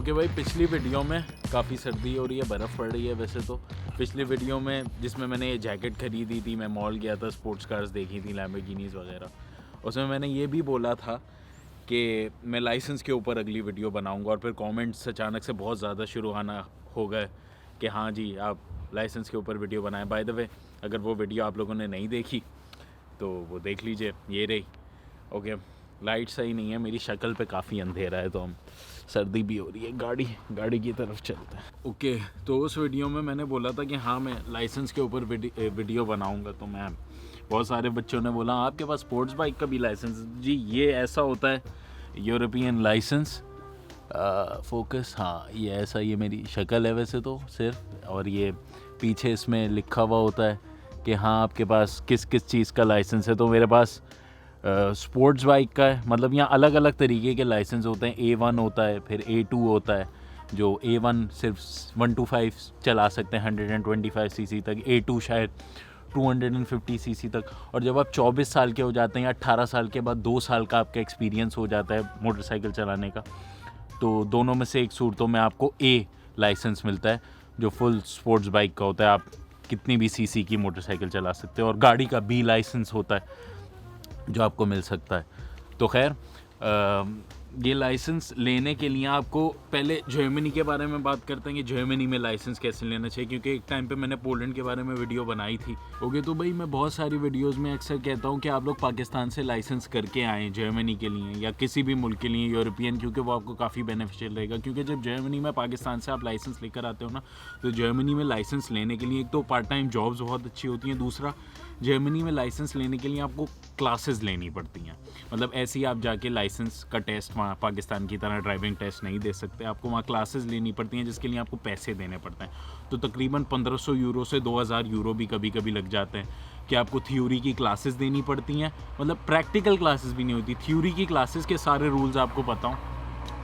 Okay भाई, पिछली video में काफ़ी सर्दी हो रही है, बर्फ़ पड़ रही है वैसे तो। पिछली वीडियो में जिसमें मैंने ये जैकेट ख़रीदी थी, मैं मॉल गया था, स्पोर्ट्स कार्स देखी थी, लैम्बोर्गिनीज़ वगैरह, उसमें मैंने ये भी बोला था कि मैं लाइसेंस के ऊपर अगली वीडियो बनाऊंगा। और फिर कमेंट्स अचानक से बहुत ज़्यादा शुरू आना हो गए कि हाँ जी, आप लाइसेंस के ऊपर वीडियो बनाएं। बाय द वे, अगर वो वीडियो आप लोगों ने नहीं देखी तो वो देख लीजिए, ये रही। ओके, लाइट सही नहीं है, मेरी शक्ल पे काफ़ी अंधेरा है, तो हम सर्दी भी हो रही है, गाड़ी की तरफ चलते हैं। ओके, तो उस वीडियो में मैंने बोला था कि हाँ मैं लाइसेंस के ऊपर वीडियो बनाऊंगा। तो मैं बहुत सारे बच्चों ने बोला आपके पास स्पोर्ट्स बाइक का भी लाइसेंस? जी, ये ऐसा होता है यूरोपियन लाइसेंस। फोकस, हाँ ये ऐसा, ये मेरी शक्ल है वैसे तो सिर्फ, और ये पीछे इसमें लिखा हुआ होता है कि हाँ आपके पास किस किस चीज़ का लाइसेंस है। तो मेरे पास स्पोर्ट्स बाइक का है, मतलब यहाँ अलग अलग तरीके के लाइसेंस होते हैं। A1 होता है, फिर A2 होता है। जो A1 सिर्फ 125 चला सकते हैं 125 सीसी तक, A2 शायद 250 सीसी तक। और जब आप 24 साल के हो जाते हैं या 18 साल के बाद 2 साल का आपका एक्सपीरियंस हो जाता है मोटरसाइकिल चलाने का, तो दोनों में से एक सूरतों में आपको A लाइसेंस मिलता है, जो फुल स्पोर्ट्स बाइक का होता है। आप कितनी भी सीसी की मोटरसाइकिल चला सकते हो। और गाड़ी का B लाइसेंस होता है जो आपको मिल सकता है। तो खैर, ये लाइसेंस लेने के लिए आपको पहले जर्मनी के बारे में बात करते हैं कि जर्मनी में लाइसेंस कैसे लेना चाहिए, क्योंकि एक टाइम पे मैंने पोलैंड के बारे में वीडियो बनाई थी। ओके, तो भाई मैं बहुत सारी वीडियोस में अक्सर कहता हूँ कि आप लोग पाकिस्तान से लाइसेंस करके आएँ जर्मनी के लिए या किसी भी मुल्क के लिए यूरोपियन, क्योंकि वो आपको काफ़ी बेनिफिशियल रहेगा। क्योंकि जब जर्मनी में पाकिस्तान से आप लाइसेंस लेकर आते हो ना, तो जर्मनी में लाइसेंस लेने के लिए एक तो पार्ट टाइम जॉब्स बहुत अच्छी होती हैं, दूसरा जर्मनी में लाइसेंस लेने के लिए आपको क्लासेस लेनी पड़ती हैं। मतलब ऐसे ही आप जाके लाइसेंस का टेस्ट वहाँ पाकिस्तान की तरह ड्राइविंग टेस्ट नहीं दे सकते, आपको वहाँ क्लासेस लेनी पड़ती हैं, जिसके लिए आपको पैसे देने पड़ते हैं। तो तकरीबन 1500 यूरो से 2000 यूरो भी कभी कभी लग जाते हैं कि आपको थ्योरी की क्लासेस देनी पड़ती हैं। मतलब प्रैक्टिकल क्लासेस भी नहीं होती, थ्योरी की क्लासेस के सारे रूल्स आपको पता हो,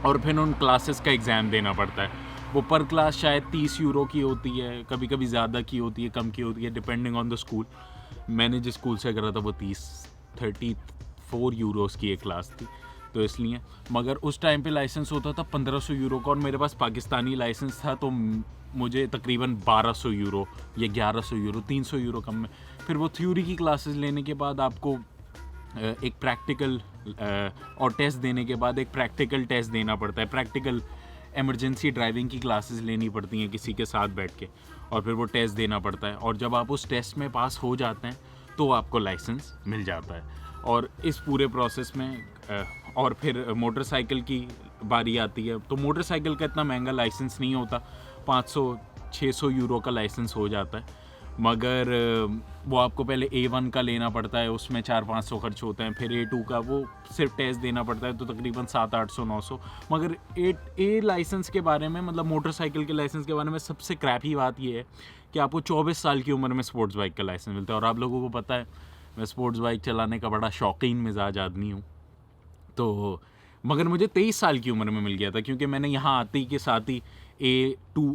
और फिर उन क्लासेस का एग्ज़ाम देना पड़ता है। वो पर क्लास शायद 30 यूरो की होती है, कभी कभी ज़्यादा की होती है, कम की होती है, डिपेंडिंग ऑन द स्कूल। मैंने जिस स्कूल से करा था वो 34 यूरोस की एक क्लास थी, तो इसलिए। मगर उस टाइम पे लाइसेंस होता था 1500 यूरो का, और मेरे पास पाकिस्तानी लाइसेंस था, तो मुझे तकरीबन 1200 यूरो या 1100 यूरो, 300 यूरो कम में। फिर वो थ्योरी की क्लासेस लेने के बाद आपको एक प्रैक्टिकल और टेस्ट देने के बाद एक प्रैक्टिकल टेस्ट देना पड़ता है। प्रैक्टिकल इमरजेंसी ड्राइविंग की क्लासेस लेनी पड़ती हैं किसी के साथ बैठ के, और फिर वो टेस्ट देना पड़ता है। और जब आप उस टेस्ट में पास हो जाते हैं तो आपको लाइसेंस मिल जाता है। और इस पूरे प्रोसेस में और फिर मोटरसाइकिल की बारी आती है। तो मोटरसाइकिल का इतना महंगा लाइसेंस नहीं होता, 500-600 यूरो का लाइसेंस हो जाता है। मगर वो आपको पहले A1 का लेना पड़ता है, उसमें 400-500 खर्च होते हैं। फिर A2 का वो सिर्फ टेस्ट देना पड़ता है, तो तकरीबन 700-800-900। मगर A लाइसेंस के बारे में, मतलब मोटरसाइकिल के लाइसेंस के बारे में सबसे क्रैपी बात ये है कि आपको 24 साल की उम्र में स्पोर्ट्स बाइक का लाइसेंस मिलता है। और आप लोगों को पता है मैं स्पोर्ट्स बाइक चलाने का बड़ा शौकीन मिजाज आदमी हूँ। तो मगर मुझे 23 साल की उम्र में मिल गया था, क्योंकि मैंने यहाँ आते ही के साथ ही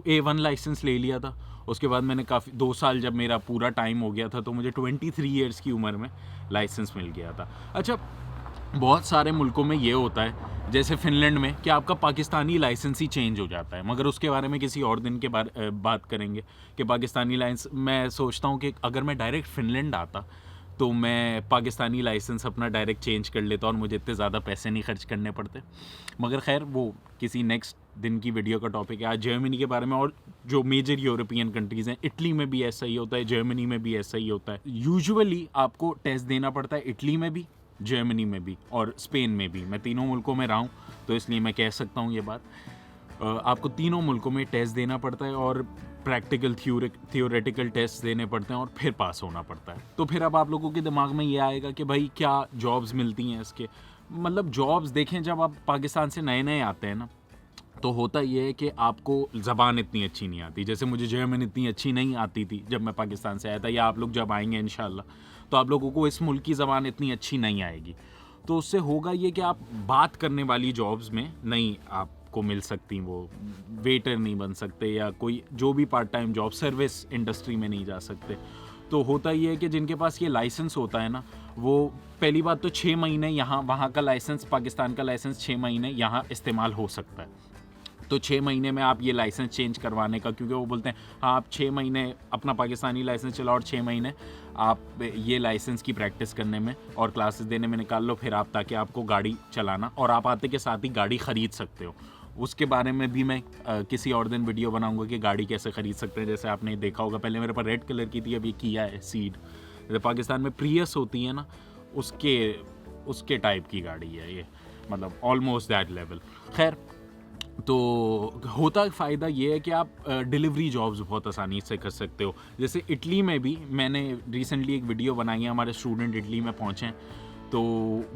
A1 लाइसेंस ले लिया था। उसके बाद मैंने काफ़ी 2 साल जब मेरा पूरा टाइम हो गया था, तो मुझे 23 ईयर्स की उम्र में लाइसेंस मिल गया था। अच्छा, बहुत सारे मुल्कों में ये होता है, जैसे फ़िनलैंड में, कि आपका पाकिस्तानी लाइसेंस ही चेंज हो जाता है। मगर उसके बारे में किसी और दिन के बात करेंगे कि पाकिस्तानी लाइसेंस, मैं सोचता हूँ कि अगर मैं डायरेक्ट फ़िनलैंड आता तो मैं पाकिस्तानी लाइसेंस अपना डायरेक्ट चेंज कर लेता और मुझे इतने ज़्यादा पैसे नहीं खर्च करने पड़ते। मगर खैर, वो किसी नेक्स्ट दिन की वीडियो का टॉपिक है। आज जर्मनी के बारे में, और जो मेजर यूरोपियन कंट्रीज़ हैं, इटली में भी ऐसा ही होता है, जर्मनी में भी ऐसा ही होता है। यूजुअली आपको टेस्ट देना पड़ता है इटली में भी, जर्मनी में भी और स्पेन में भी। मैं तीनों मुल्कों में रहा हूँ, तो इसलिए मैं कह सकता हूँ ये बात। आपको तीनों मुल्कों में टेस्ट देना पड़ता है, और प्रैक्टिकल थियोरेटिकल टेस्ट देने पड़ते हैं, और फिर पास होना पड़ता है। तो फिर अब आप लोगों के दिमाग में ये आएगा कि भाई क्या जॉब्स मिलती हैं इसके? मतलब जॉब्स देखें, जब आप पाकिस्तान से नए नए आते हैं ना, तो होता ये है कि आपको ज़बान इतनी अच्छी नहीं आती। जैसे मुझे जर्मन इतनी अच्छी नहीं आती थी जब मैं पाकिस्तान से आया था, या आप लोग जब आएंगे इंशाल्लाह, तो आप लोगों को इस मुल्क की ज़बान इतनी अच्छी नहीं आएगी। तो उससे होगा ये कि आप बात करने वाली जॉब्स में नहीं आपको मिल सकती, वो वेटर नहीं बन सकते, या कोई जो भी part time job service industry में नहीं जा सकते। तो होता ये है कि जिनके पास ये लाइसेंस होता है ना, वो पहली बात तो 6 महीने यहाँ, वहाँ का लाइसेंस, पाकिस्तान का लाइसेंस 6 महीने यहाँ इस्तेमाल हो सकता है। तो 6 महीने में आप ये लाइसेंस चेंज करवाने का, क्योंकि वो बोलते हैं हाँ आप 6 महीने अपना पाकिस्तानी लाइसेंस चलाओ और 6 महीने आप ये लाइसेंस की प्रैक्टिस करने में और क्लासेस देने में निकाल लो, फिर आप ताकि आपको गाड़ी चलाना और आप आते के साथ ही गाड़ी ख़रीद सकते हो। उसके बारे में भी मैं किसी और दिन वीडियो बनाऊंगा कि गाड़ी कैसे ख़रीद सकते हैं। जैसे आपने देखा होगा पहले मेरे पास रेड कलर की थी, अभी किया है सीड। जैसे पाकिस्तान में प्रियस होती है ना, उसके टाइप की गाड़ी है ये, मतलब ऑलमोस्ट दैट लेवल। खैर, तो होता फ़ायदा ये है कि आप डिलीवरी जॉब्स बहुत आसानी से कर सकते हो। जैसे इटली में भी मैंने रिसेंटली एक वीडियो बनाई है, हमारे स्टूडेंट इटली में पहुँचे हैं, तो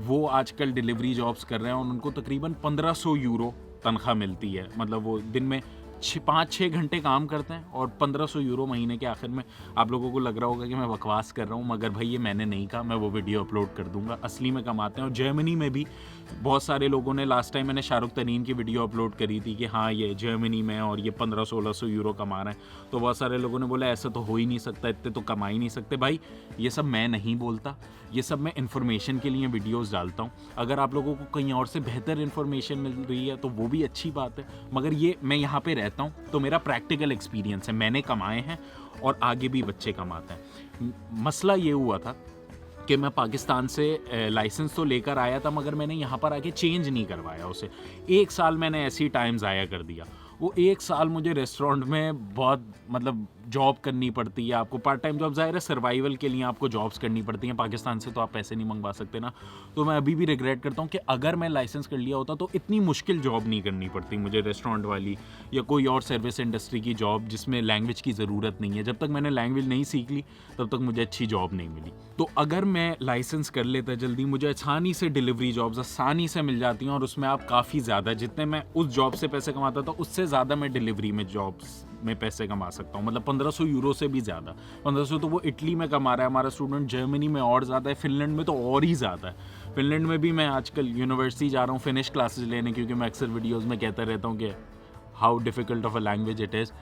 वो आजकल डिलीवरी जॉब्स कर रहे हैं और उनको तकरीबन 1500 यूरो तनख्वाह मिलती है। मतलब वो दिन में 5-6 घंटे काम करते हैं और 1500 यूरो महीने के आखिर में। आप लोगों को लग रहा होगा कि मैं बकवास कर रहा हूँ, मगर भाई ये मैंने नहीं कहा, मैं वो वीडियो अपलोड कर दूंगा। असली में कमाते हैं। और जर्मनी में भी बहुत सारे लोगों ने, लास्ट टाइम मैंने शाहरुख तरीन की वीडियो अपलोड करी थी कि हाँ ये जर्मनी में और ये 1500-1600 यूरो कमा रहे हैं, तो बहुत सारे लोगों ने बोला ऐसा तो हो ही नहीं सकता, इतने तो कमा ही नहीं सकते। भाई ये सब मैं नहीं बोलता, ये सब मैं इन्फॉर्मेशन के लिए वीडियोस डालता हूँ। अगर आप लोगों को कहीं और से बेहतर इन्फॉर्मेशन मिल रही है तो वो भी अच्छी बात है, मगर ये मैं यहाँ पे रहता हूँ तो मेरा प्रैक्टिकल एक्सपीरियंस है, मैंने कमाए हैं और आगे भी बच्चे कमाते हैं। मसला ये हुआ था कि मैं पाकिस्तान से लाइसेंस तो लेकर आया था, मगर मैंने यहाँ पर आके चेंज नहीं करवाया उसे। 1 साल मैंने ऐसे ही टाइम ज़ाया कर दिया। वो 1 साल मुझे रेस्टोरेंट में बहुत मतलब जॉब करनी पड़ती है। आपको पार्ट टाइम जॉब ज़ाहिर है सर्वाइवल के लिए आपको जॉब्स करनी पड़ती हैं। पाकिस्तान से तो आप पैसे नहीं मंगवा सकते ना। तो मैं अभी भी रिग्रेट करता हूँ कि अगर मैं लाइसेंस कर लिया होता तो इतनी मुश्किल जॉब नहीं करनी पड़ती मुझे, रेस्टोरेंट वाली या कोई और सर्विस इंडस्ट्री की जॉब जिसमें लैंग्वेज की ज़रूरत नहीं है। जब तक मैंने लैंग्वेज नहीं सीख ली तब तक मुझे अच्छी जॉब नहीं मिली। तो अगर मैं लाइसेंस कर लेता जल्दी, मुझे आसानी से डिलीवरी जॉब्स आसानी से मिल जाती हैं और उसमें आप काफ़ी ज़्यादा, जितने मैं उस जॉब से पैसे कमाता था उससे ज़्यादा मैं डिलीवरी में जॉब्स में पैसे कमा सकता हूँ। मतलब 1500 यूरो से भी ज़्यादा। 1500 तो वो इटली में कमा रहा है हमारा स्टूडेंट, जर्मनी में और ज़्यादा है, फिनलैंड में तो और ही ज़्यादा है। फिनलैंड में भी मैं आजकल यूनिवर्सिटी जा रहा हूँ फिनिश क्लासेस लेने, क्योंकि मैं अक्सर वीडियोज़ में कहता रहता हूँ कि how difficult of a language it is.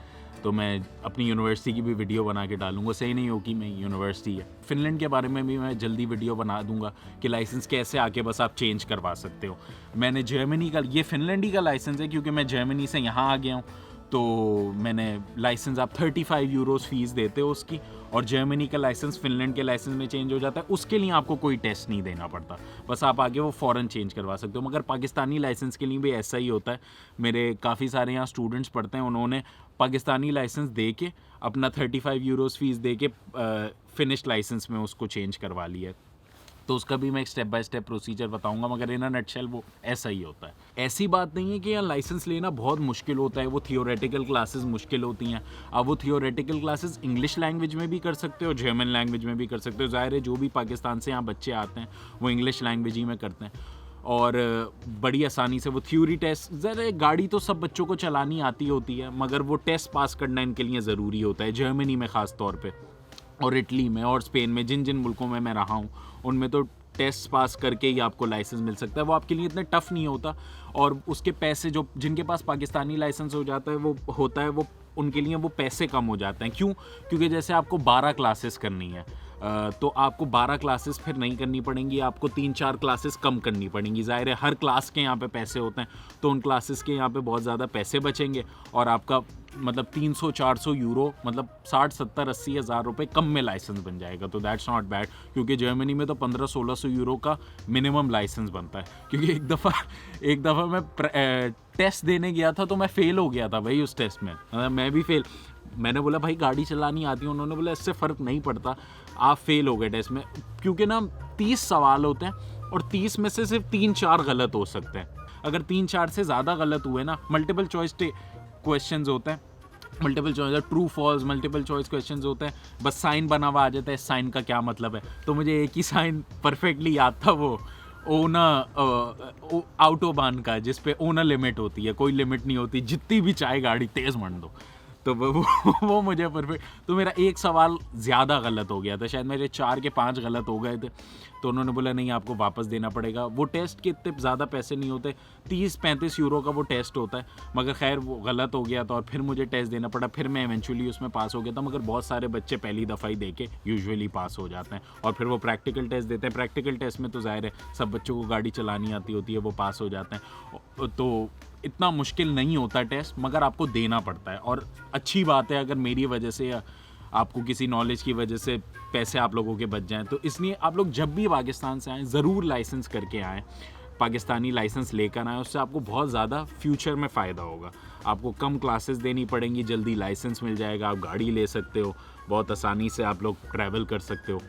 तो मैं अपनी यूनिवर्सिटी की भी वीडियो बना के डालूंगा। सही नहीं हो कि मैं यूनिवर्सिटी है। फिनलैंड के बारे में भी मैं जल्दी वीडियो बना दूंगा कि लाइसेंस कैसे आके बस आप चेंज करवा सकते हो। मैंने जर्मनी का, ये फिनलैंड ही का लाइसेंस है क्योंकि मैं जर्मनी से यहाँ आ गया हूँ, तो मैंने लाइसेंस, आप 35 यूरोस फीस देते हो उसकी, और जर्मनी का लाइसेंस फिनलैंड के लाइसेंस में चेंज हो जाता है। उसके लिए आपको कोई टेस्ट नहीं देना पड़ता, बस आप आगे वो फ़ौरन चेंज करवा सकते हो। मगर पाकिस्तानी लाइसेंस के लिए भी ऐसा ही होता है। मेरे काफ़ी सारे यहाँ स्टूडेंट्स पढ़ते हैं, उन्होंने पाकिस्तानी लाइसेंस दे के अपना 35 यूरोस फीस दे के फिनिश लाइसेंस में उसको चेंज करवा लिया। तो उसका भी मैं एक स्टेप बाय स्टेप प्रोसीजर बताऊंगा, मगर इन अ नटशेल वो ऐसा ही होता है। ऐसी बात नहीं है कि यहाँ लाइसेंस लेना बहुत मुश्किल होता है, वो थियोरेटिकल क्लासेस मुश्किल होती हैं। अब वो थियोरेटिकल क्लासेस इंग्लिश लैंग्वेज में भी कर सकते हो, जर्मन लैंग्वेज में भी कर सकते हो। ज़ाहिर है जो भी पाकिस्तान से यहाँ बच्चे आते हैं वो इंग्लिश लैंग्वेज ही में करते हैं और बड़ी आसानी से वो थ्योरी टेस्ट, ज़रा गाड़ी तो सब बच्चों को चलानी आती होती है, मगर वो टेस्ट पास करना इनके लिए ज़रूरी होता है। जर्मनी में ख़ास तौर पे और इटली में और स्पेन में, जिन जिन मुल्कों में मैं रहा हूँ उनमें तो टेस्ट पास करके ही आपको लाइसेंस मिल सकता है। वो आपके लिए इतना टफ़ नहीं होता और उसके पैसे, जो जिनके पास पाकिस्तानी लाइसेंस हो जाता है वो होता है, वो उनके लिए वो पैसे कम हो जाते हैं। क्यों? क्योंकि जैसे आपको 12 क्लासेस करनी है तो आपको 12 क्लासेस फिर नहीं करनी पड़ेंगी, आपको 3-4 क्लासेस कम करनी पड़ेंगी। ज़ाहिर है हर क्लास के यहाँ पे पैसे होते हैं, तो उन क्लासेस के यहाँ पे बहुत ज़्यादा पैसे बचेंगे और आपका मतलब 300-400 यूरो, मतलब 60-70-80 हज़ार रुपये कम में लाइसेंस बन जाएगा। तो दैट्स नॉट बैड, क्योंकि जर्मनी में तो 1500-1600 यूरो का मिनिमम लाइसेंस बनता है। क्योंकि एक दफ़ा मैं टेस्ट देने गया था तो मैं फ़ेल हो गया था भाई उस टेस्ट में। मतलब मैं भी फ़ेल, मैंने बोला भाई गाड़ी चलानी आती है, उन्होंने बोला इससे फ़र्क नहीं पड़ता, आप फेल हो गए टेस्ट में। क्योंकि ना 30 सवाल होते हैं और 30 में से सिर्फ 3-4 गलत हो सकते हैं। अगर 3-4 से ज़्यादा गलत हुए ना, मल्टीपल चॉइस क्वेश्चंस होते हैं, multiple choice true false multiple choice questions होते हैं, बस साइन बना हुआ आ जाता है, साइन का क्या मतलब है। तो मुझे एक ही साइन परफेक्टली याद था, वो ओना ऑटोबान का, जिस पे ओना लिमिट होती है, कोई लिमिट नहीं होती, जितनी भी चाहे गाड़ी तेज़ मंड दो। तो वो मुझे परफेक्ट, तो मेरा एक सवाल ज़्यादा गलत हो गया था, शायद मेरे 4 के 5 गलत हो गए थे। तो उन्होंने बोला नहीं आपको वापस देना पड़ेगा। वो टेस्ट के इतने ज़्यादा पैसे नहीं होते, 30-35 यूरो का वो टेस्ट होता है, मगर खैर वो गलत हो गया था और फिर मुझे टेस्ट देना पड़ा। फिर मैं इवेंचुअली उसमें पास हो गया था, मगर बहुत सारे बच्चे पहली दफ़ा ही दे के यूजुअली पास हो जाते हैं और फिर वो प्रैक्टिकल टेस्ट देते हैं। प्रैक्टिकल टेस्ट में तो ज़ाहिर है सब बच्चों को गाड़ी चलानी आती होती है, वो पास हो जाते हैं। तो इतना मुश्किल नहीं होता टेस्ट, मगर आपको देना पड़ता है। और अच्छी बात है अगर मेरी वजह से या आपको किसी नॉलेज की वजह से पैसे आप लोगों के बच जाएं, तो इसलिए आप लोग जब भी पाकिस्तान से आएँ ज़रूर लाइसेंस करके आएँ, पाकिस्तानी लाइसेंस लेकर आएँ। उससे आपको बहुत ज़्यादा फ्यूचर में फ़ायदा होगा। आपको कम क्लासेस देनी पड़ेंगी, जल्दी लाइसेंस मिल जाएगा, आप गाड़ी ले सकते हो, बहुत आसानी से आप लोग ट्रैवल कर सकते हो।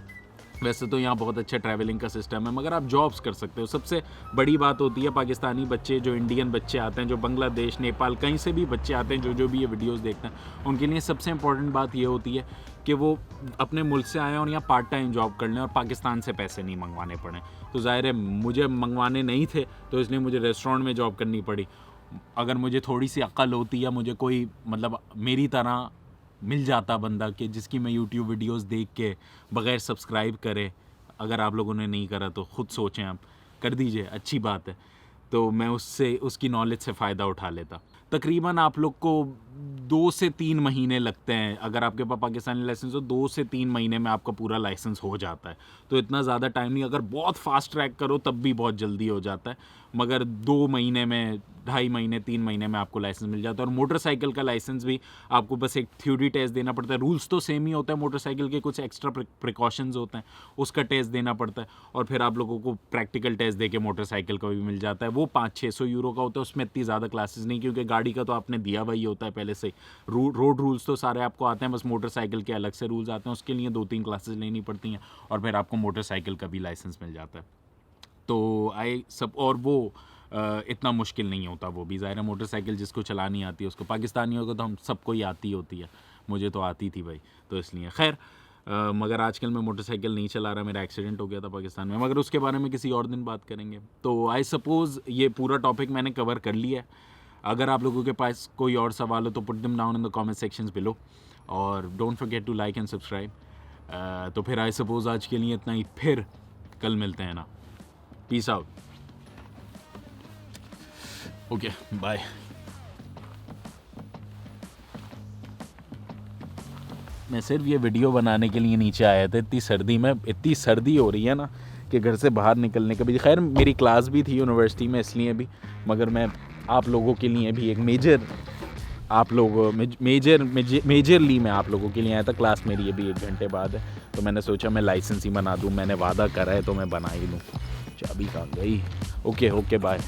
वैसे तो यहाँ बहुत अच्छा ट्रैवलिंग का सिस्टम है, मगर आप जॉब्स कर सकते हो। सबसे बड़ी बात होती है पाकिस्तानी बच्चे, जो इंडियन बच्चे आते हैं, जो बांग्लादेश, नेपाल, कहीं से भी बच्चे आते हैं, जो भी ये वीडियोस देखते हैं, उनके लिए सबसे इंपॉर्टेंट बात ये होती है कि वो अपने मुल्क से आएँ और यहाँ पार्ट टाइम जॉब कर लें और पाकिस्तान से पैसे नहीं मंगवाने पड़ें। तो ज़ाहिर है मुझे मंगवाने नहीं थे, तो इसलिए मुझे रेस्टोरेंट में जॉब करनी पड़ी। अगर मुझे थोड़ी सी अक्ल होती या मुझे कोई मतलब मेरी तरह मिल जाता बंदा कि जिसकी मैं यूट्यूब वीडियोस देख के बग़ैर सब्सक्राइब करे, अगर आप लोगों ने नहीं करा तो ख़ुद सोचें, आप कर दीजिए, अच्छी बात है, तो मैं उससे उसकी नॉलेज से फ़ायदा उठा लेता। तकरीबन आप लोग को 2 से 3 महीने लगते हैं। अगर आपके पास पाकिस्तानी लाइसेंस हो 2 से 3 महीने में आपका पूरा लाइसेंस हो जाता है, तो इतना ज़्यादा टाइम नहीं। अगर बहुत फास्ट ट्रैक करो तब भी बहुत जल्दी हो जाता है, मगर 2 महीने में, 2.5 महीने, 3 महीने में आपको लाइसेंस मिल जाता है। और मोटरसाइकिल का लाइसेंस भी आपको बस एक थ्योरी टेस्ट देना पड़ता है। रूल्स तो सेम ही होता है, मोटरसाइकिल के कुछ एक्स्ट्रा प्रिकॉशंस होते हैं, उसका टेस्ट देना पड़ता है। और फिर आप लोगों को प्रैक्टिकल टेस्ट दे के मोटरसाइकिल का भी मिल जाता है। वो 500-600 यूरो का होता है, उसमें इतनी ज़्यादा क्लासेस नहीं, क्योंकि गाड़ी का तो आपने दिया वही होता है पहले से। रोड रूल्स तो सारे आपको आते हैं, बस मोटरसाइकिल के अलग से रूल्स आते हैं, उसके लिए 2-3 क्लासेस लेनी पड़ती हैं और फिर आपको मोटरसाइकिल का भी लाइसेंस मिल जाता है। तो और वो इतना मुश्किल नहीं होता। वो भी ज़ाहिर है मोटरसाइकिल जिसको चलानी आती है उसको, पाकिस्तानियों को तो हम सबको ही आती होती है, मुझे तो आती थी भाई, तो इसलिए खैर। मगर आजकल मैं मोटरसाइकिल नहीं चला रहा, मेरा एक्सीडेंट हो गया था पाकिस्तान में, मगर उसके बारे में किसी और दिन बात करेंगे। तो आई सपोज़ ये पूरा टॉपिक मैंने कवर कर लिया है। अगर आप लोगों के पास कोई और सवाल हो तो put them down in the comment sections below, और don't forget to like and subscribe. तो फिर आई सपोज़ आज के लिए इतना ही, फिर कल मिलते हैं ना। Peace out, okay, bye. मैं सिर्फ ये वीडियो बनाने के लिए नीचे आया था, इतनी सर्दी हो रही है ना कि घर से बाहर निकलने का भी, खैर मेरी क्लास भी थी यूनिवर्सिटी में इसलिए भी, मगर मैं आप लोगों के लिए भी एक मेजरली मैं आप लोगों के लिए आया था। क्लास मेरी ये भी 1 घंटे बाद है, तो मैंने सोचा मैं लाइसेंस ही बना दूँ, मैंने वादा करा है तो मैं बना ही लूँ। चाबी कहाँ गई? Okay, bye.